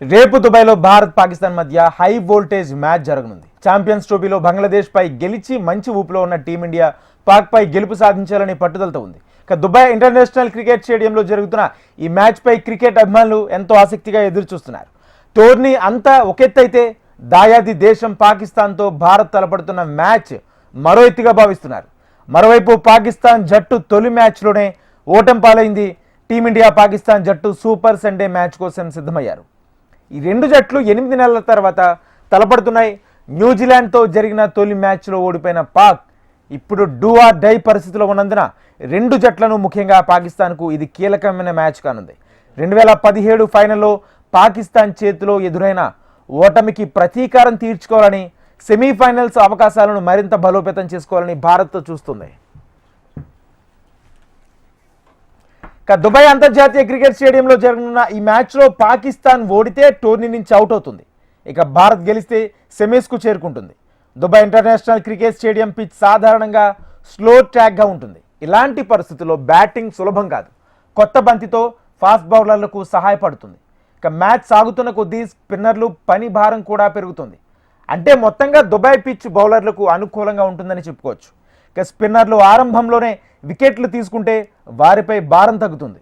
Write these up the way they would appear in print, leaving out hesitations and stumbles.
రేపు దుబాయ్లో భారత్ పాకిస్తాన్ మధ్య హై వోల్టేజ్ మ్యాచ్ జరగనుంది. ఛాంపియన్స్ ట్రోఫీలో బంగ్లాదేశ్ పై గెలిచి మంచి ఊపులో ఉన్న టీమిండియా పాక్ పై గెలుపు సాధించాలని పట్టుదలతో ఉంది. ఇక దుబాయ్ ఇంటర్నేషనల్ క్రికెట్ స్టేడియంలో జరుగుతున్న ఈ మ్యాచ్ పై క్రికెట్ అభిమానులు ఎంతో ఆసక్తిగా ఎదురు చూస్తున్నారు. టోర్నీ అంతా ఒకెత్తైతే దాయాది దేశం పాకిస్తాన్తో భారత్ తలపడుతున్న మ్యాచ్ మరో ఎత్తుగా భావిస్తున్నారు. మరోవైపు పాకిస్తాన్ జట్టు తొలి మ్యాచ్లోనే ఓటమి పాలైంది. టీమిండియా పాకిస్తాన్ జట్టు సూపర్ సండే మ్యాచ్ కోసం సిద్ధమయ్యారు. ఈ రెండు జట్లు 8 నెలల తర్వాత తలపడుతున్నాయి. న్యూజిలాండ్తో జరిగిన తొలి మ్యాచ్లో ఓడిపోయిన పాక్ ఇప్పుడు డూ ఆర్ డై పరిస్థితిలో ఉన్నందున రెండు జట్లను ముఖ్యంగా పాకిస్తాన్కు ఇది కీలకమైన మ్యాచ్ కానుంది. 2017 ఫైనల్లో పాకిస్తాన్ చేతిలో ఎదురైన ఓటమికి ప్రతీకారం తీర్చుకోవాలని, సెమీఫైనల్స్ అవకాశాలను మరింత బలోపేతం చేసుకోవాలని భారత్ చూస్తుంది. దుబాయ్ అంతర్జాతీయ క్రికెట్ స్టేడియంలో జరగనున్న ఈ మ్యాచ్లో పాకిస్తాన్ ఓడితే టోర్నీ నుంచి అవుట్ అవుతుంది. ఇక భారత్ గెలిస్తే సెమీస్కు చేరుకుంటుంది. Dubai international cricket stadium pitch సాధారణంగా స్లో ట్రాక్గా ఉంటుంది. ఇలాంటి పరిస్థితుల్లో బ్యాటింగ్ సులభం కాదు. కొత్త బంతితో ఫాస్ట్ బౌలర్లకు సహాయపడుతుంది. ఇక మ్యాచ్ సాగుతున్న కొద్దీ స్పిన్నర్లు పని భారం కూడా పెరుగుతుంది. అంటే మొత్తంగా దుబాయ్ పిచ్ బౌలర్లకు అనుకూలంగా ఉంటుందని చెప్పుకోవచ్చు. ఇక స్పిన్నర్లు ఆరంభంలోనే వికెట్లు తీసుకుంటే వారిపై భారం తగ్గుతుంది.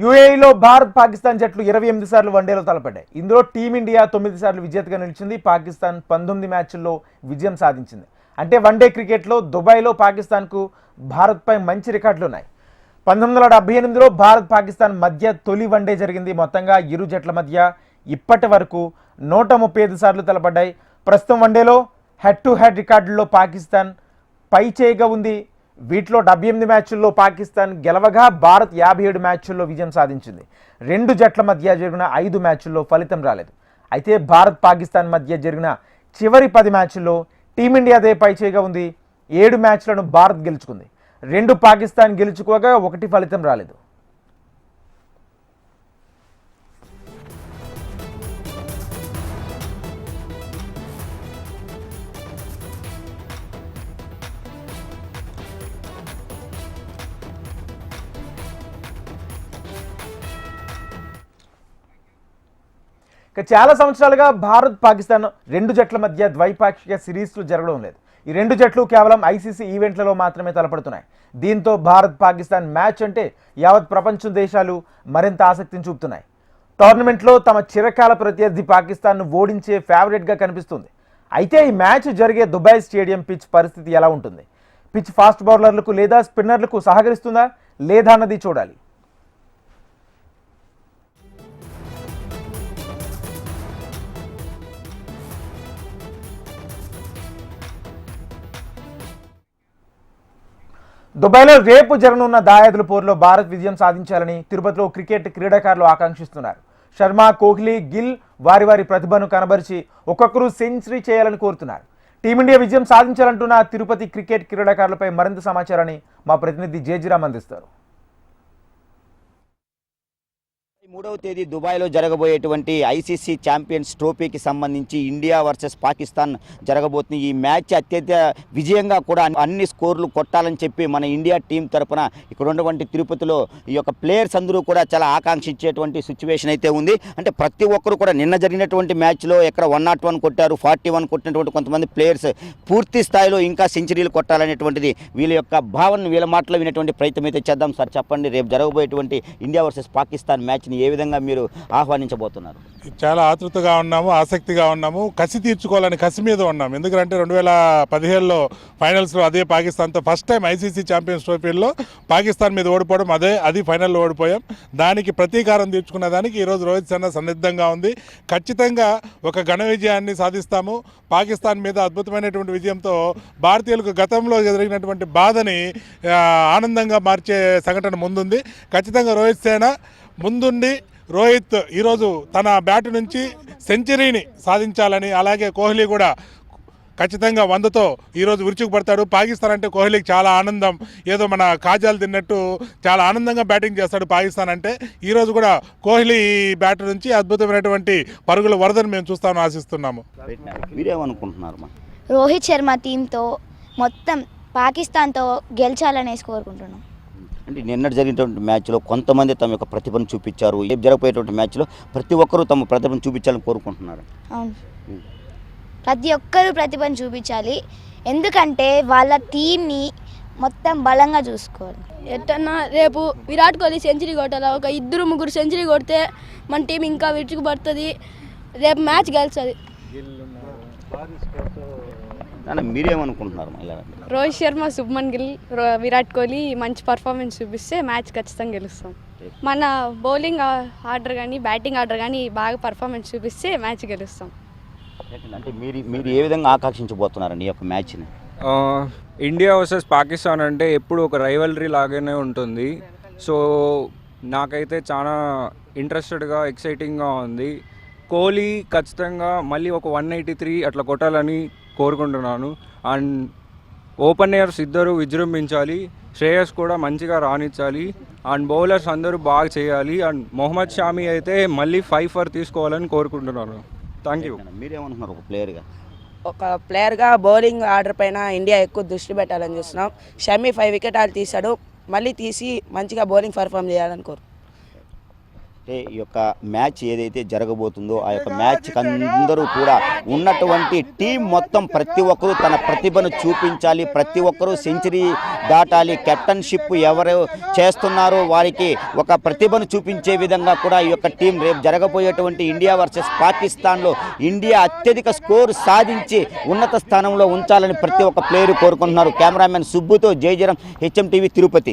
యూఏఈలో భారత్ పాకిస్తాన్ జట్లు 28 సార్లు వన్డేలో తలపడ్డాయి. ఇందులో టీమిండియా 9 సార్లు విజేతగా నిలిచింది. పాకిస్తాన్ 19 మ్యాచ్ల్లో విజయం సాధించింది. అంటే వన్డే క్రికెట్లో దుబాయ్లో పాకిస్తాన్కు భారత్పై మంచి రికార్డులు ఉన్నాయి. 1978లో భారత్ పాకిస్తాన్ మధ్య తొలి వన్డే జరిగింది. మొత్తంగా ఇరు జట్ల మధ్య ఇప్పటి వరకు 135 సార్లు తలపడ్డాయి. ప్రస్తుతం వన్డేలో హెడ్ టు హెడ్ రికార్డుల్లో పాకిస్తాన్ పై చేయిగా ఉంది. వీటిలో 78 మ్యాచ్ల్లో పాకిస్తాన్ గెలవగా భారత్ 57 మ్యాచ్ల్లో విజయం సాధించింది. రెండు జట్ల మధ్య జరిగిన 5 మ్యాచ్ల్లో ఫలితం రాలేదు. అయితే భారత్ పాకిస్తాన్ మధ్య జరిగిన చివరి 10 మ్యాచ్ల్లో టీమిండియాదే పై చేయిగా ఉంది. 7 మ్యాచ్లను భారత్ గెలుచుకుంది. 2 పాకిస్తాన్ గెలుచుకోగా 1 ఫలితం రాలేదు. ఇక చాలా సంవత్సరాలుగా భారత్ పాకిస్తాన్ రెండు జట్ల మధ్య ద్వైపాక్షిక సిరీస్లు జరగడం లేదు. ఈ రెండు జట్లు కేవలం ఐసీసీ ఈవెంట్లలో మాత్రమే తలపడుతున్నాయి. దీంతో భారత్ పాకిస్తాన్ మ్యాచ్ అంటే యావత్ ప్రపంచ దేశాలు మరింత ఆసక్తిని చూపుతున్నాయి. టోర్నమెంట్లో తమ చిరకాల ప్రత్యర్థి పాకిస్తాన్ను ఓడించే ఫేవరెట్గా కనిపిస్తుంది. అయితే ఈ మ్యాచ్ జరిగే దుబాయ్ స్టేడియం పిచ్ పరిస్థితి ఎలా ఉంటుంది? పిచ్ ఫాస్ట్ బౌలర్లకు లేదా స్పిన్నర్లకు సహకరిస్తుందా లేదా అన్నది చూడాలి. దుబాయ్లో రేపు జరగనున్న దాయాదుల పోరులో భారత్ విజయం సాధించాలని తిరుపతిలో క్రికెట్ క్రీడాకారులు ఆకాంక్షిస్తున్నారు. శర్మ, కోహ్లీ, గిల్ వారి వారి ప్రతిభను కనబరిచి ఒక్కొక్కరు సెంచరీ చేయాలని కోరుతున్నారు. టీమిండియా విజయం సాధించాలంటున్న తిరుపతి క్రికెట్ క్రీడాకారులపై మరింత సమాచారాన్ని మా ప్రతినిధి జేజీరామ్ అందిస్తారు. 3వ తేదీ దుబాయ్లో జరగబోయేటువంటి ఐసీసీ ఛాంపియన్స్ ట్రోఫీకి సంబంధించి ఇండియా వర్సెస్ పాకిస్తాన్ జరగబోతుంది. ఈ మ్యాచ్ అత్యంత విజయంగా కూడా అన్ని స్కోర్లు కొట్టాలని చెప్పి మన ఇండియా టీం తరఫున ఇక్కడ ఉన్నటువంటి తిరుపతిలో ఈ యొక్క ప్లేయర్స్ అందరూ కూడా చాలా ఆకాంక్షించేటువంటి సిచ్యువేషన్ అయితే ఉంది. అంటే ప్రతి ఒక్కరు కూడా నిన్న జరిగినటువంటి మ్యాచ్లో ఎక్కడ 101 కొట్టారు, 41 కొట్టినటువంటి కొంతమంది ప్లేయర్స్ పూర్తి స్థాయిలో ఇంకా సెంచరీలు కొట్టాలనేటువంటిది వీళ్ళ యొక్క భావన, వీళ్ళ మాటలు వినేటువంటి ప్రయత్నం అయితే చేద్దాం. సార్ చెప్పండి, రేపు జరగబోయేటువంటి ఇండియా వర్సెస్ పాకిస్తాన్ మ్యాచ్ని ఏ విధంగా మీరు ఆహ్వానించబోతున్నారు? చాలా ఆతృతగా ఉన్నాము, ఆసక్తిగా ఉన్నాము, కసి తీర్చుకోవాలని కసి మీద ఉన్నాము. ఎందుకంటే 2017లో ఫైనల్స్లో అదే పాకిస్తాన్తో ఫస్ట్ టైం ఐసీసీ ఛాంపియన్స్ ట్రోఫీలో పాకిస్తాన్ మీద ఓడిపోవడం, అది ఫైనల్లో ఓడిపోయాం. దానికి ప్రతీకారం తీర్చుకున్న దానికి ఈరోజు రోహిత్ శర్మ సన్నిద్ధంగా ఉంది. ఖచ్చితంగా ఒక ఘన విజయాన్ని సాధిస్తాము. పాకిస్తాన్ మీద అద్భుతమైనటువంటి విజయంతో భారతీయులకు గతంలో జరిగినటువంటి బాధని ఆనందంగా మార్చే సంఘటన ముందుంది. ఖచ్చితంగా రోహిత్ సేన ముందుండి రోహిత్ ఈరోజు తన బ్యాట్ నుంచి సెంచరీని సాధించాలని, అలాగే కోహ్లీ కూడా ఖచ్చితంగా 100తో ఈరోజు విరుచుకుపడతాడు. పాకిస్తాన్ అంటే కోహ్లీకి చాలా ఆనందం, ఏదో మన కాజాలు తిన్నట్టు చాలా ఆనందంగా బ్యాటింగ్ చేస్తాడు పాకిస్తాన్ అంటే. ఈరోజు కూడా కోహ్లీ బ్యాట్ నుంచి అద్భుతమైనటువంటి పరుగుల వరదను మేము చూస్తామని ఆశిస్తున్నాము. మీరేమనుకుంటున్నారు? రోహిత్ శర్మ టీంతో మొత్తం పాకిస్తాన్తో గెలిచాలనేసి కోరుకుంటున్నాం. అంటే నిన్నటి జరిగినటువంటి మ్యాచ్లో కొంతమంది తమ యొక్క ప్రతిభను చూపించారు. రేపు జరగబోయేటువంటి మ్యాచ్లో ప్రతి ఒక్కరూ తమ ప్రతిభను చూపించాలని కోరుకుంటున్నారు. అవును, ప్రతి ఒక్కరూ ప్రతిభను చూపించాలి. ఎందుకంటే వాళ్ళ టీంని మొత్తం బలంగా చూసుకోవాలి. ఎట్టన్నా రేపు విరాట్ కోహ్లీ సెంచరీ కొట్టాలి. ఒక 2-3 సెంచరీ కొడితే మన టీం ఇంకా విరుచుకుపడుతుంది. రేపు మ్యాచ్ గెలుస్తుంది. మీరేమనుకుంటున్నారు? రోహిత్ శర్మ, శుభ్మన్ గిల్, విరాట్ కోహ్లీ మంచి పర్ఫార్మెన్స్ చూపిస్తే మ్యాచ్ ఖచ్చితంగా గెలుస్తాం. మన బౌలింగ్ ఆర్డర్ కానీ బ్యాటింగ్ ఆర్డర్ కానీ బాగా పర్ఫార్మెన్స్ చూపిస్తే మ్యాచ్ గెలుస్తాం. అంటే మీరు ఏ విధంగా ఆకాంక్షించబోతున్నారండి ఈ యొక్క మ్యాచ్ని? ఇండియా వర్సెస్ పాకిస్తాన్ అంటే ఎప్పుడు ఒక రైవలరీ లాగానే ఉంటుంది. సో నాకైతే చాలా ఇంట్రెస్టెడ్గా ఎక్సైటింగ్గా ఉంది. కోహ్లీ ఖచ్చితంగా మళ్ళీ ఒక 183 అట్లా కొట్టాలని కోరుకుంటున్నాను. అండ్ ఓపెనర్స్ ఇద్దరు విజృంభించాలి. శ్రేయస్ కూడా మంచిగా రాణించాలి. అండ్ బౌలర్స్ అందరూ బాగా చేయాలి. అండ్ మొహమ్మద్ షామీ అయితే మళ్ళీ 5 for తీసుకోవాలని కోరుకుంటున్నాను. Thank you. మీరేమనుకున్నారు ఒక ప్లేయర్గా? ఒక ప్లేయర్గా బౌలింగ్ ఆర్డర్ పైన ఇండియా ఎక్కువ దృష్టి పెట్టాలని చూస్తున్నాం. షమీ 5 వికెటాలు తీశాడు. మళ్ళీ తీసి మంచిగా బౌలింగ్ పర్ఫామ్ చేయాలని కోరు. అంటే ఈ యొక్క మ్యాచ్ ఏదైతే జరగబోతుందో ఆ యొక్క మ్యాచ్కి అందరూ కూడా ఉన్నటువంటి టీం మొత్తం ప్రతి ఒక్కరూ తన ప్రతిభను చూపించాలి. ప్రతి ఒక్కరూ సెంచరీ దాటాలి. కెప్టెన్షిప్ ఎవరు చేస్తున్నారో వారికి ఒక ప్రతిభను చూపించే విధంగా కూడా ఈ యొక్క టీం రేపు జరగబోయేటువంటి ఇండియా వర్సెస్ పాకిస్తాన్లో ఇండియా అత్యధిక స్కోర్ సాధించి ఉన్నత స్థానంలో ఉంచాలని ప్రతి ఒక్క ప్లేయర్ కోరుకుంటున్నారు. కెమెరామెన్ సుబ్బుతో జయజరం, HM TV తిరుపతి.